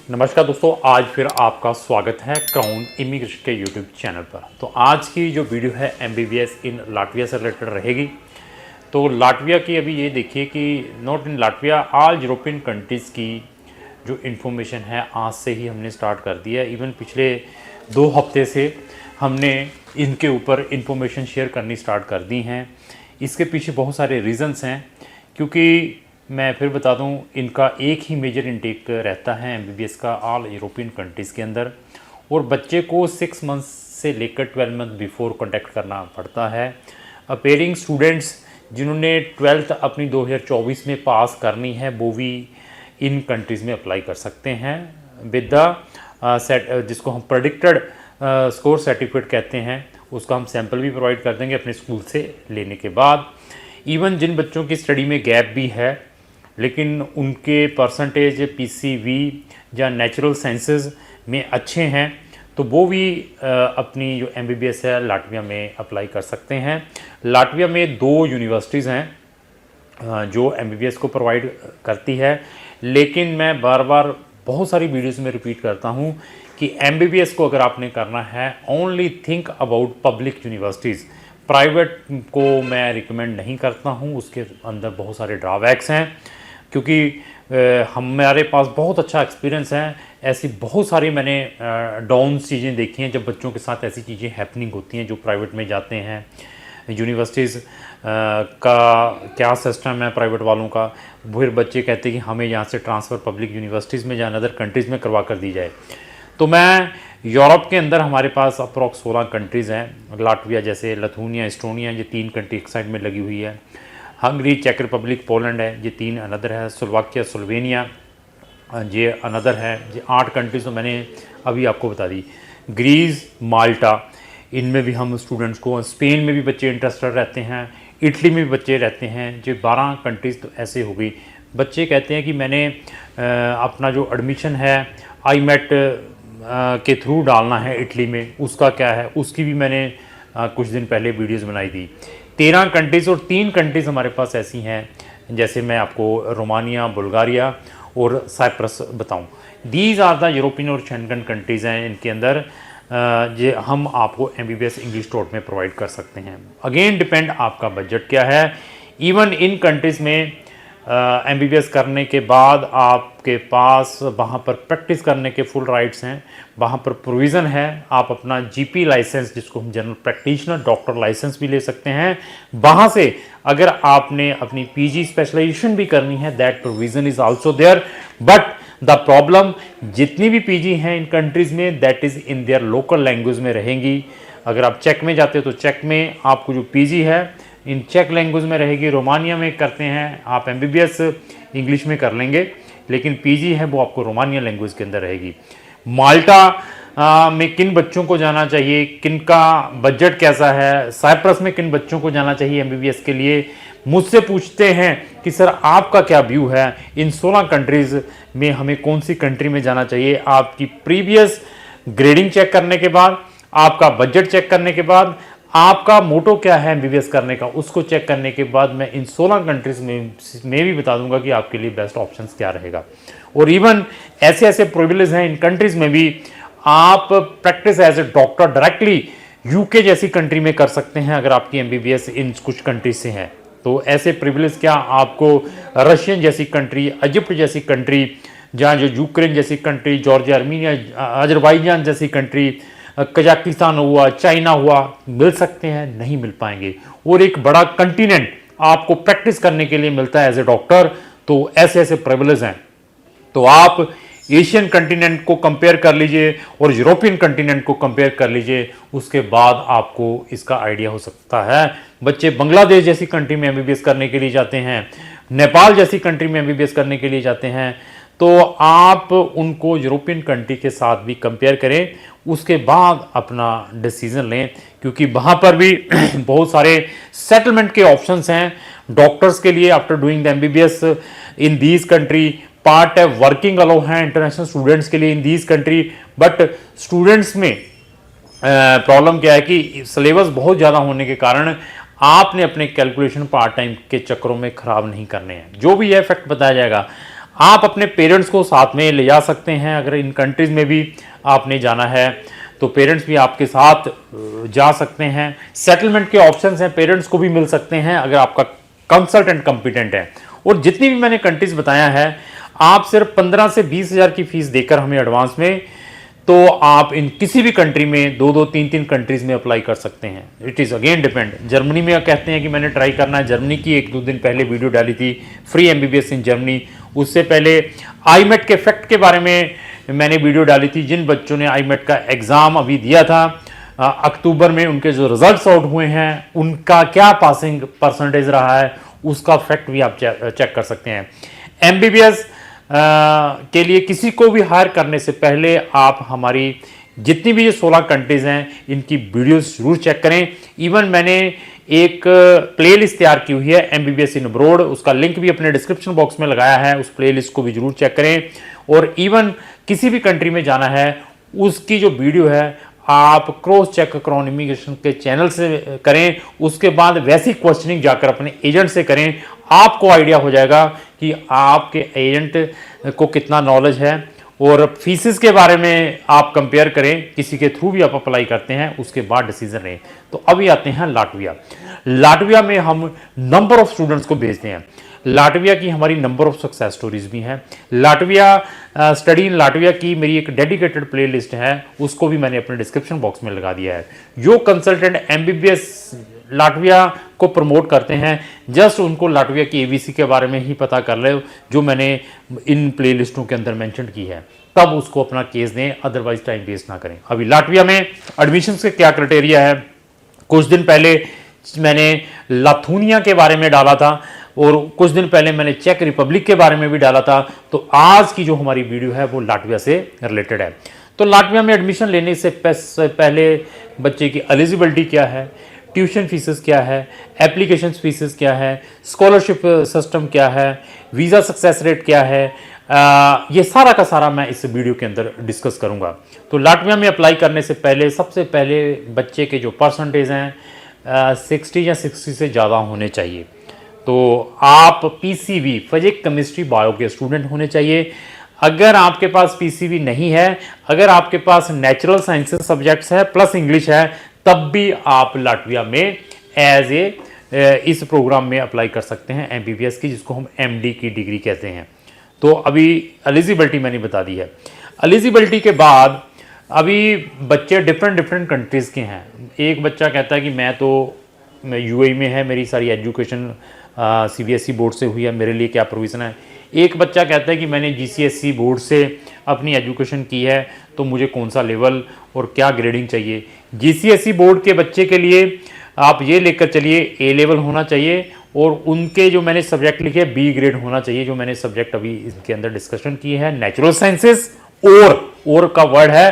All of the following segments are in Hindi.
नमस्कार दोस्तों, आज फिर आपका स्वागत है क्राउन इमिग्रेशन के यूट्यूब चैनल पर। तो आज की जो वीडियो है एमबीबीएस इन लाटविया से रिलेटेड रहेगी। तो लाटविया की अभी ये देखिए कि not in Latvia, all European countries की जो इन्फॉर्मेशन है आज से ही हमने स्टार्ट कर दिया है। इवन पिछले 2 हफ्ते से हमने इनके ऊपर इन्फॉर्मेशन शेयर करनी स्टार्ट कर दी हैं। इसके पीछे बहुत सारे रीज़न्स हैं, क्योंकि मैं फिर बता दूं, इनका एक ही मेजर इंटेक रहता है एमबीबीएस का ऑल यूरोपियन कंट्रीज़ के अंदर, और बच्चे को 6 मंथ्स से लेकर 12 मंथ बिफोर कॉन्टैक्ट करना पड़ता है। अपेयरिंग स्टूडेंट्स जिन्होंने 12th अपनी 2024 में पास करनी है वो भी इन कंट्रीज़ में अप्लाई कर सकते हैं विद द जिसको हम प्रेडिक्टेड स्कोर सर्टिफिकेट कहते हैं। उसका हम सैम्पल भी प्रोवाइड कर देंगे अपने स्कूल से लेने के बाद। इवन जिन बच्चों की स्टडी में गैप भी है लेकिन उनके परसेंटेज पीसीवी या नेचुरल साइंसेस में अच्छे हैं, तो वो भी अपनी जो एमबीबीएस है लाटविया में अप्लाई कर सकते हैं। लाटविया में 2 यूनिवर्सिटीज़ हैं जो एमबीबीएस को प्रोवाइड करती है, लेकिन मैं बार बार बहुत सारी वीडियोस में रिपीट करता हूं कि एमबीबीएस को अगर आपने करना है, only think about public universities. Private को मैं रिकमेंड नहीं करता हूं, उसके अंदर बहुत सारे ड्रॉबैक्स हैं, क्योंकि हमारे पास बहुत अच्छा एक्सपीरियंस है। ऐसी बहुत सारी मैंने डाउन चीज़ें देखी हैं जब बच्चों के साथ ऐसी चीज़ें हैपनिंग होती हैं जो प्राइवेट में जाते हैं। यूनिवर्सिटीज़ का क्या सिस्टम है प्राइवेट वालों का, फिर बच्चे कहते हैं कि हमें यहाँ से ट्रांसफ़र पब्लिक यूनिवर्सिटीज़ में या अदर कंट्रीज़ में करवा कर दी जाए। तो मैं यूरोप के अंदर हमारे पास अप्रॉक्स 16 कंट्रीज़ हैं। लाटविया जैसे, लिथुआनिया, एस्टोनिया, ये 3 कंट्री एक साइड में लगी हुई है। हंगरी, चेक रिपब्लिक, पोलैंड है, ये 3 अनदर है। स्लोवाकिया, स्लोवेनिया ये अनदर है। ये 8 कंट्रीज़ तो मैंने अभी आपको बता दी। ग्रीस, माल्टा, इनमें भी हम स्टूडेंट्स को, स्पेन में भी बच्चे इंटरेस्टेड रहते हैं, इटली में भी बच्चे रहते हैं। जो 12 कंट्रीज़ तो ऐसे हो गई। बच्चे कहते हैं कि मैंने अपना जो एडमिशन है आईमेट के थ्रू डालना है इटली में, उसका क्या है, उसकी भी मैंने कुछ दिन पहले वीडियोस बनाई थी। 13 कंट्रीज़ और 3 कंट्रीज़ हमारे पास ऐसी हैं, जैसे मैं आपको रोमानिया, बुल्गारिया और साइप्रस बताऊं। दीज आर द यूरोपियन और शेंगन कंट्रीज़ हैं। इनके अंदर ये हम आपको एमबीबीएस इंग्लिश टोट में प्रोवाइड कर सकते हैं। अगेन डिपेंड आपका बजट क्या है। इवन इन कंट्रीज़ में एमबीबीएस करने के बाद आपके पास वहाँ पर प्रैक्टिस करने के फुल राइट्स हैं, वहाँ पर प्रोविज़न है। आप अपना जीपी लाइसेंस, जिसको हम जनरल प्रैक्टिशनर डॉक्टर लाइसेंस भी ले सकते हैं। वहाँ से अगर आपने अपनी पीजी स्पेशलाइजेशन भी करनी है, that provision is also there. But the problem, जितनी भी पीजी हैं इन कंट्रीज़ में, that is in their local language में रहेंगी। अगर आप चेक में जाते हो तो चेक में आपको जो पीजी है इन चेक लैंग्वेज में रहेगी। रोमानिया में करते हैं आप एमबीबीएस इंग्लिश में कर लेंगे, लेकिन पीजी है वो आपको रोमानिया लैंग्वेज के अंदर रहेगी। माल्टा में किन बच्चों को जाना चाहिए, किन का बजट कैसा है, साइप्रस में किन बच्चों को जाना चाहिए एमबीबीएस के लिए, मुझसे पूछते हैं कि सर आपका क्या व्यू है, इन 16 कंट्रीज़ में हमें कौन सी कंट्री में जाना चाहिए। आपकी प्रीवियस ग्रेडिंग चेक करने के बाद, आपका बजट चेक करने के बाद, आपका मोटो क्या है एमबीबीएस करने का, उसको चेक करने के बाद मैं इन 16 कंट्रीज़ में भी बता दूंगा कि आपके लिए बेस्ट ऑप्शंस क्या रहेगा। और इवन ऐसे ऐसे प्रिविलेज हैं इन कंट्रीज़ में भी, आप practice as a doctor directly UK जैसी कंट्री में कर सकते हैं अगर आपकी एमबीबीएस इन कुछ कंट्रीज से है। तो ऐसे प्रिविलेज क्या, आपको रशियन जैसी कंट्री, इजिप्ट जैसी कंट्री, जहाँ जो यूक्रेन जैसी कंट्री, जॉर्जिया, आर्मीनिया, अजरबैजान जैसी कंट्री, कजाकिस्तान हुआ, चाइना हुआ, मिल सकते हैं, नहीं मिल पाएंगे। और एक बड़ा कंटिनेंट आपको प्रैक्टिस करने के लिए मिलता है एज ए डॉक्टर। तो ऐसे ऐसे प्रिविलेज हैं। तो आप एशियन कंटिनेंट को कंपेयर कर लीजिए और यूरोपियन कंटिनेंट को कंपेयर कर लीजिए, उसके बाद आपको इसका आइडिया हो सकता है। बच्चे बांग्लादेश जैसी कंट्री में एमबीबीएस करने के लिए जाते हैं, नेपाल जैसी कंट्री में एमबीबीएस करने के लिए जाते हैं, तो आप उनको यूरोपियन कंट्री के साथ भी कंपेयर करें, उसके बाद अपना डिसीजन लें, क्योंकि वहाँ पर भी बहुत सारे सेटलमेंट के ऑप्शंस हैं डॉक्टर्स के लिए after doing the MBBS in these country. Part है वर्किंग अलाउ हैं इंटरनेशनल स्टूडेंट्स के लिए in these country. But students में प्रॉब्लम क्या है कि सिलेबस बहुत ज़्यादा होने के कारण आपने अपने कैलकुलेशन पार्ट टाइम के चक्करों में ख़राब नहीं करने हैं। जो भी है फैक्ट बताया जाएगा, आप अपने पेरेंट्स को साथ में ले जा सकते हैं। अगर इन कंट्रीज़ में भी आपने जाना है तो पेरेंट्स भी आपके साथ जा सकते हैं। सेटलमेंट के ऑप्शंस हैं, पेरेंट्स को भी मिल सकते हैं अगर आपका कंसल्टेंट कंपिटेंट है। और जितनी भी मैंने कंट्रीज़ बताया है, आप सिर्फ 15 से 20 हज़ार की फीस देकर हमें एडवांस में, तो आप इन किसी भी कंट्री में 2-2, 3-3 कंट्रीज़ में अप्लाई कर सकते हैं। It is again depend. Germany में कहते हैं कि मैंने ट्राई करना है, जर्मनी की 1-2 दिन पहले वीडियो डाली थी, फ्री MBBS इन जर्मनी। उससे पहले आईमेट के फैक्ट के बारे में मैंने वीडियो डाली थी। जिन बच्चों ने आईमेट का एग्ज़ाम अभी दिया था अक्टूबर में, उनके जो रिजल्ट्स आउट हुए हैं, उनका क्या पासिंग परसेंटेज रहा है, उसका फैक्ट भी आप चेक कर सकते हैं। MBBS के लिए किसी को भी हायर करने से पहले आप हमारी जितनी भी ये 16 कंट्रीज़ हैं, इनकी वीडियोस जरूर चेक करें। इवन मैंने एक प्लेलिस्ट तैयार की हुई है MBBS इन अब्रॉड, उसका लिंक भी अपने डिस्क्रिप्शन बॉक्स में लगाया है, उस प्लेलिस्ट को भी जरूर चेक करें। और इवन किसी भी कंट्री में जाना है, उसकी जो वीडियो है आप क्रॉस चेक क्राउन इमिग्रेशन के चैनल से करें, उसके बाद वैसी क्वेश्चनिंग जाकर अपने एजेंट से करें। आपको आइडिया हो जाएगा कि आपके एजेंट को कितना नॉलेज है। और फीसिस के बारे में आप कंपेयर करें, किसी के थ्रू भी आप अप्लाई करते हैं, उसके बाद डिसीजन लें। तो अभी आते हैं लाटविया। लाटविया में हम नंबर ऑफ स्टूडेंट्स को भेजते हैं। लाटविया की हमारी नंबर ऑफ सक्सेस स्टोरीज भी हैं। लाटविया स्टडी इन लाटविया की मेरी एक डेडिकेटेड प्लेलिस्ट है, उसको भी मैंने अपने डिस्क्रिप्शन बॉक्स में लगा दिया है। जो कंसल्टेंट MBBS लाटविया को प्रमोट करते हैं, जस्ट उनको लाटविया की ABC के बारे में ही पता कर ले, जो मैंने इन प्लेलिस्टों के अंदर मेंशन की है, तब उसको अपना केस दें, अदरवाइज टाइम वेस्ट ना करें। अभी लाटविया में एडमिशन के क्या क्राइटेरिया है, कुछ दिन पहले मैंने लाथूनिया के बारे में डाला था और कुछ दिन पहले मैंने चेक रिपब्लिक के बारे में भी डाला था। तो आज की जो हमारी वीडियो है वो लाटविया से रिलेटेड है। तो लाटविया में एडमिशन लेने से पहले बच्चे की एलिजिबिलिटी क्या है, ट्यूशन फीसेस क्या है, एप्लीकेशन फीसेस क्या है, स्कॉलरशिप सिस्टम क्या है, वीज़ा सक्सेस रेट क्या है, ये सारा का सारा मैं इस वीडियो के अंदर डिस्कस करूंगा। तो लाटविया में अप्लाई करने से पहले सबसे पहले बच्चे के जो परसेंटेज हैं 60 या 60 से ज़्यादा होने चाहिए। तो आप PCB फिजिक्स केमिस्ट्री बायो के स्टूडेंट होने चाहिए। अगर आपके पास PCB नहीं है, अगर आपके पास नेचुरल साइंसेस सब्जेक्ट्स है प्लस इंग्लिश है, तब भी आप लाटविया में एज इस प्रोग्राम में अप्लाई कर सकते हैं MBBS की, जिसको हम MD की डिग्री कहते हैं। तो अभी एलिजिबिलिटी मैंने बता दी है। एलिजिबिलिटी के बाद अभी बच्चे डिफरेंट कंट्रीज़ के हैं। एक बच्चा कहता है कि मैं UAE में है, मेरी सारी एजुकेशन CBSE बोर्ड से हुई है, मेरे लिए क्या प्रोविज़न है। एक बच्चा कहता है कि मैंने GCSE बोर्ड से अपनी एजुकेशन की है, तो मुझे कौन सा लेवल और क्या ग्रेडिंग चाहिए। GCSE बोर्ड के बच्चे के लिए आप ये लेकर चलिए A लेवल होना चाहिए, और उनके जो मैंने सब्जेक्ट लिखे B ग्रेड होना चाहिए, जो मैंने सब्जेक्ट अभी इसके अंदर डिस्कशन की है। नेचुरल साइंसेस और का वर्ड है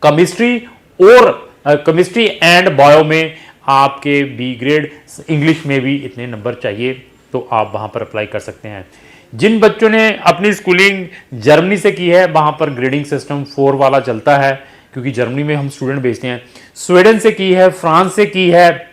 केमिस्ट्री, और केमिस्ट्री एंड बायो में आपके B ग्रेड, इंग्लिश में भी इतने नंबर चाहिए, तो आप वहाँ पर अप्लाई कर सकते हैं। जिन बच्चों ने अपनी स्कूलिंग जर्मनी से की है, वहाँ पर ग्रेडिंग सिस्टम 4 वाला चलता है, क्योंकि जर्मनी में हम स्टूडेंट भेजते हैं। स्वीडन से की है, फ्रांस से की है,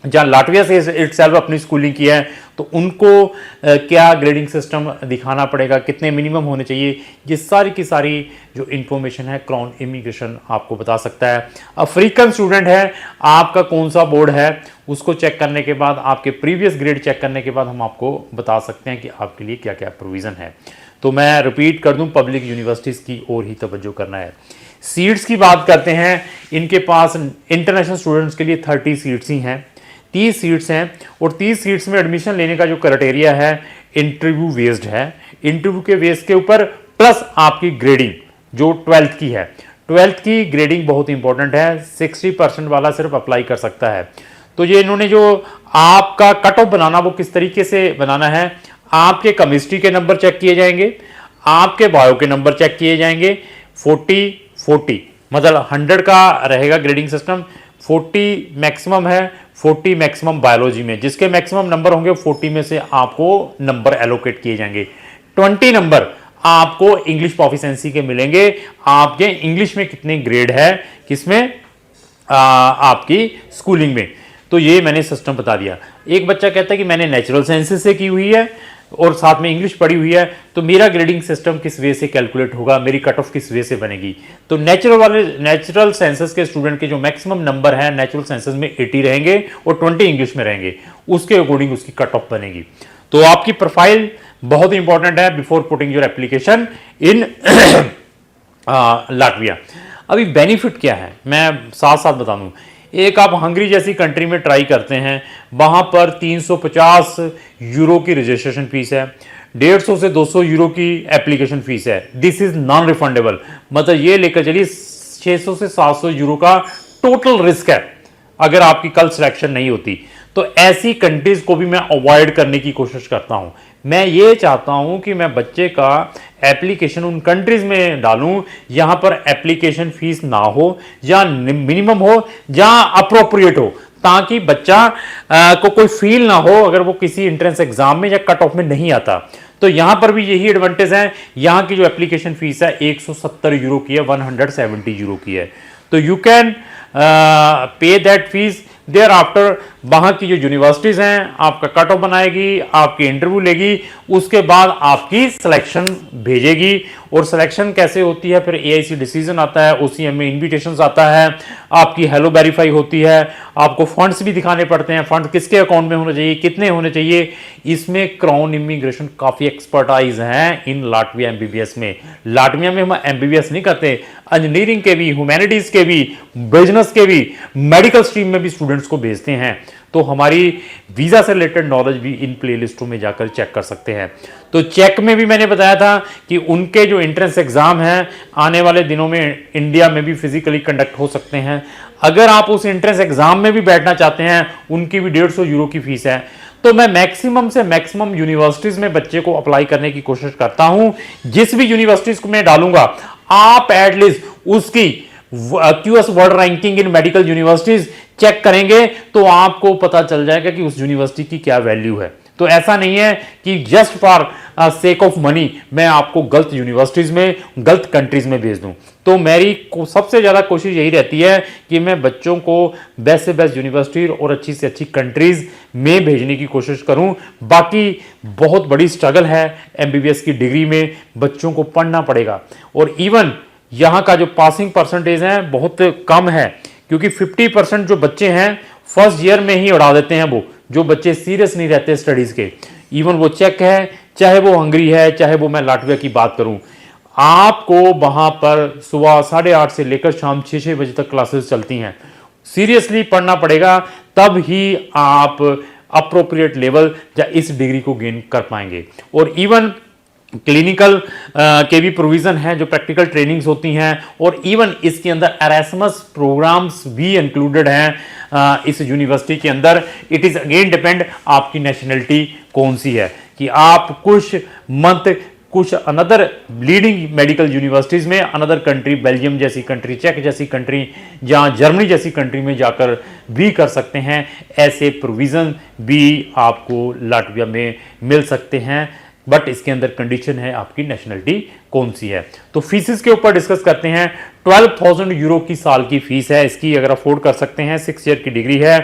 जहाँ लाटविया से इटसेल्फ अपनी स्कूलिंग की है, तो उनको क्या ग्रेडिंग सिस्टम दिखाना पड़ेगा, कितने मिनिमम होने चाहिए, ये सारी की सारी जो इन्फॉर्मेशन है क्राउन इमिग्रेशन आपको बता सकता है। अफ्रीकन स्टूडेंट है, आपका कौन सा बोर्ड है, उसको चेक करने के बाद, आपके प्रीवियस ग्रेड चेक करने के बाद हम आपको बता सकते हैं कि आपके लिए क्या क्या प्रोविज़न है। तो मैं रिपीट कर दूं, पब्लिक यूनिवर्सिटीज़ की ओर ही तवज्जो करना है। सीट्स की बात करते हैं, इनके पास इंटरनेशनल स्टूडेंट्स के लिए 30 सीट्स ही हैं, 30 सीट्स हैं। और 30 सीट्स में एडमिशन लेने का जो क्राइटेरिया है इंटरव्यू बेस्ड है। इंटरव्यू के बेस के ऊपर प्लस आपकी ग्रेडिंग जो 12th की है, 12th की ग्रेडिंग बहुत इंपॉर्टेंट है। 60% वाला सिर्फ अप्लाई कर सकता है। तो ये इन्होंने जो आपका कट ऑफ बनाना, वो किस तरीके से बनाना है, आपके केमिस्ट्री के नंबर चेक किए जाएंगे, आपके बायो के नंबर चेक किए जाएंगे। 40-40 मतलब 100 का रहेगा ग्रेडिंग सिस्टम, 40 मैक्सिमम है, 40 मैक्सिमम बायोलॉजी में, जिसके मैक्सिमम नंबर होंगे 40 में से आपको नंबर एलोकेट किए जाएंगे। 20 नंबर आपको इंग्लिश प्रोफिशिएंसी के मिलेंगे, आपके इंग्लिश में कितने ग्रेड है, किसमें, आपकी स्कूलिंग में। तो ये मैंने सिस्टम बता दिया। एक बच्चा कहता है कि मैंने नेचुरल साइंसेस से की हुई है, और साथ में इंग्लिश पढ़ी हुई है, तो मेरा ग्रेडिंग सिस्टम किस वे से कैलकुलेट होगा, मेरी कट ऑफ किस वे से बनेगी। तो नेचुरल साइंसेस के स्टूडेंट के जो मैक्सिमम नंबर है नेचुरल साइंसेस में 80 रहेंगे और 20 इंग्लिश में रहेंगे, उसके अकॉर्डिंग उसकी कट ऑफ बनेगी। तो आपकी प्रोफाइल बहुत इंपॉर्टेंट है before putting your application in Latvia. अभी बेनिफिट क्या है मैं साथ साथ बता दूं। एक, आप हंगरी जैसी कंट्री में ट्राई करते हैं, वहां पर 350 यूरो की रजिस्ट्रेशन फीस है, 150 से 200 यूरो की एप्लीकेशन फीस है। दिस इज नॉन रिफंडेबल, मतलब ये लेकर चलिए 600 से 700 यूरो का टोटल रिस्क है अगर आपकी कल सिलेक्शन नहीं होती। तो ऐसी कंट्रीज को भी मैं अवॉइड करने की कोशिश करता हूं। मैं ये चाहता हूं कि मैं बच्चे का एप्लीकेशन उन कंट्रीज में डालूं जहां पर एप्लीकेशन फीस ना हो, जहां मिनिमम हो, जहां अप्रोप्रिएट हो, ताकि बच्चा को कोई फील ना हो अगर वो किसी एंट्रेंस एग्जाम में या कट ऑफ में नहीं आता। तो यहां पर भी यही एडवांटेज है। यहां की जो एप्लीकेशन फीस है 170 यूरो की है, 170 यूरो की है। तो you can pay that fees. Thereafter वहां की जो यूनिवर्सिटीज हैं आपका कट ऑफ बनाएगी, आपकी इंटरव्यू लेगी, उसके बाद आपकी सिलेक्शन भेजेगी। और सिलेक्शन कैसे होती है, फिर एआईसी डिसीजन आता है, ओसीएम में इन्विटेशंस आता है, आपकी हेलो वेरीफाई होती है, आपको फंड्स भी दिखाने पड़ते हैं, फंड किसके अकाउंट में होने चाहिए, कितने होने चाहिए। इसमें क्राउन इमिग्रेशन काफी एक्सपर्टाइज हैं इन लाटविया एमबीबीएस में। लाटविया में हम एमबीबीएस नहीं करते, इंजीनियरिंग के भी, ह्यूमैनिटीज के भी, बिजनेस के भी, मेडिकल स्ट्रीम में भी स्टूडेंट्स को भेजते हैं। तो हमारी वीजा से रिलेटेड नॉलेज भी इन प्लेलिस्टों में जाकर चेक कर सकते हैं। तो चेक में भी मैंने बताया था कि उनके जो एंट्रेंस एग्जाम है आने वाले दिनों में इंडिया में भी फिजिकली कंडक्ट हो सकते हैं। अगर आप उस एंट्रेंस एग्जाम में भी बैठना चाहते हैं, उनकी भी 150 यूरो की फीस है। तो मैं मैक्सिमम से मैक्सिमम यूनिवर्सिटीज में बच्चे को अप्लाई करने की कोशिश करता हूं। जिस भी यूनिवर्सिटीज को मैं डालूंगा, आप एटलीस्ट उसकी QS world ranking in medical universities check करेंगे तो आपको पता चल जाएगा कि उस यूनिवर्सिटी की क्या वैल्यू है। तो ऐसा नहीं है कि just for sake of money मैं आपको गलत यूनिवर्सिटीज में, गलत कंट्रीज में भेज दूं। तो मेरी सबसे ज्यादा कोशिश यही रहती है कि मैं बच्चों को बेस्ट से बेस्ट यूनिवर्सिटी और अच्छी से अच्छी कंट्रीज में भेजने की कोशिश करूं। बाकी बहुत बड़ी स्ट्रगल है एमबीबीएस की डिग्री में, बच्चों को पढ़ना पड़ेगा। और इवन यहां का जो पासिंग परसेंटेज है बहुत कम है, क्योंकि 50% जो बच्चे हैं फर्स्ट ईयर में ही उड़ा देते हैं। वो जो बच्चे सीरियस नहीं रहते स्टडीज के, इवन वो चेक है, चाहे वो हंगरी है, चाहे वो मैं लाटविया की बात करूं, आपको वहां पर सुबह 8:30 से लेकर शाम 6 बजे तक क्लासेस चलती हैं। सीरियसली पढ़ना पड़ेगा, तब ही आप अप्रोप्रिएट लेवल या इस डिग्री को गेन कर पाएंगे। और इवन क्लिनिकल के भी प्रोविजन है, जो प्रैक्टिकल ट्रेनिंग्स होती हैं, और इवन इसके अंदर एरास्मस प्रोग्राम्स भी इंक्लूडेड हैं इस यूनिवर्सिटी के अंदर। इट इज अगेन डिपेंड आपकी नेशनलिटी कौन सी है, कि आप कुछ मंथ कुछ अनदर लीडिंग मेडिकल यूनिवर्सिटीज में, अनदर कंट्री, बेल्जियम जैसी कंट्री, चेक जैसी कंट्री, जहां जर्मनी जैसी कंट्री में जाकर भी कर सकते हैं। ऐसे प्रोविजन भी आपको लाटविया में मिल सकते हैं, बट इसके अंदर कंडीशन है आपकी नेशनलिटी कौन सी है। तो फीसिस के ऊपर डिस्कस करते हैं। 12,000 यूरो की साल की फीस है इसकी, अगर अफोर्ड कर सकते हैं, 6 ईयर की डिग्री है।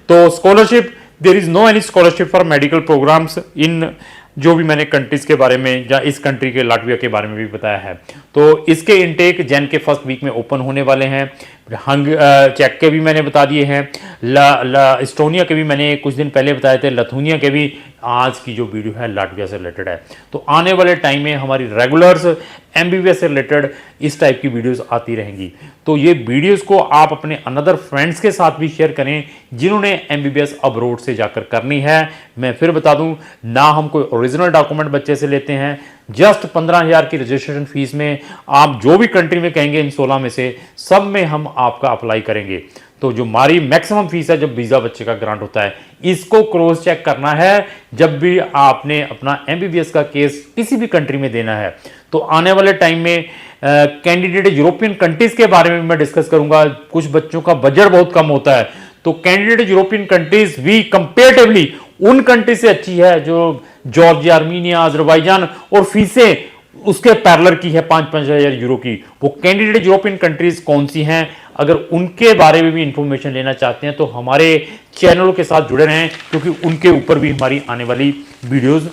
तो scholarship, there is no any scholarship for medical programs in जो भी मैंने कंट्रीज के बारे में या इस कंट्री के लाटविया के बारे में भी बताया है। तो इसके इनटेक जैन के फर्स्ट वीक में ओपन होने वाले हैं। चेक के भी मैंने बता दिए हैं, एस्टोनिया के भी मैंने कुछ दिन पहले बताए थे, लिथुआनिया के भी। आज की जो वीडियो है लाटविया से रिलेटेड है। तो आने वाले टाइम में हमारी रेगुलर्स एमबीबीएस से रिलेटेड इस टाइप की वीडियोस आती रहेंगी। तो ये वीडियोस को आप अपने अनदर फ्रेंड्स के साथ भी शेयर करें जिन्होंने एमबीबीएस अब्रोड से जाकर करनी है। मैं फिर बता दूं, ना हम कोई ओरिजिनल डॉक्यूमेंट बच्चे से लेते हैं, जस्ट 15,000 की रजिस्ट्रेशन फीस में आप जो भी कंट्री में कहेंगे इन 16 में से सब में हम आपका अप्लाई करेंगे। तो जो हमारी मैक्सिमम फीस है जब वीजा बच्चे का ग्रांट होता है, इसको क्रॉस चेक करना है जब भी आपने अपना एमबीबीएस का केस किसी भी कंट्री में देना है। तो आने वाले टाइम में कैंडिडेट यूरोपियन कंट्रीज के बारे में मैं डिस्कस करूंगा। कुछ बच्चों का बजट बहुत कम होता है, तो कैंडिडेट यूरोपियन कंट्रीज भी कंपेरेटिवली उन कंट्री से अच्छी है जो जॉर्जिया, आर्मीनिया, अजरबैजान, और फीसें उसके पैरेलल की है 5,000 यूरो की। वो कैंडिडेट यूरोपियन कंट्रीज कौन सी हैं, अगर उनके बारे में भी इंफॉर्मेशन लेना चाहते हैं तो हमारे चैनलों के साथ जुड़े रहें, क्योंकि उनके ऊपर भी हमारी आने वाली वीडियोस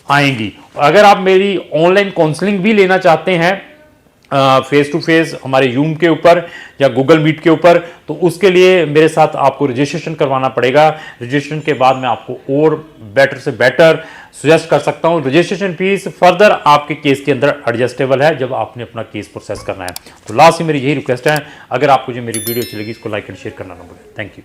आएंगी। अगर आप मेरी ऑनलाइन काउंसलिंग भी लेना चाहते हैं फेस टू फेस हमारे यूम के ऊपर या गूगल मीट के ऊपर, तो उसके लिए मेरे साथ आपको रजिस्ट्रेशन करवाना पड़ेगा। रजिस्ट्रेशन के बाद मैं आपको और बेटर से बेटर सजेस्ट कर सकता हूं। रजिस्ट्रेशन फीस फर्दर आपके केस के अंदर एडजस्टेबल है जब आपने अपना केस प्रोसेस करना है। तो लास्ट में मेरी यही रिक्वेस्ट है, अगर आपको जो मेरी वीडियो अच्छी लगी इसको लाइक एंड शेयर करना ना भूलें। Thank you.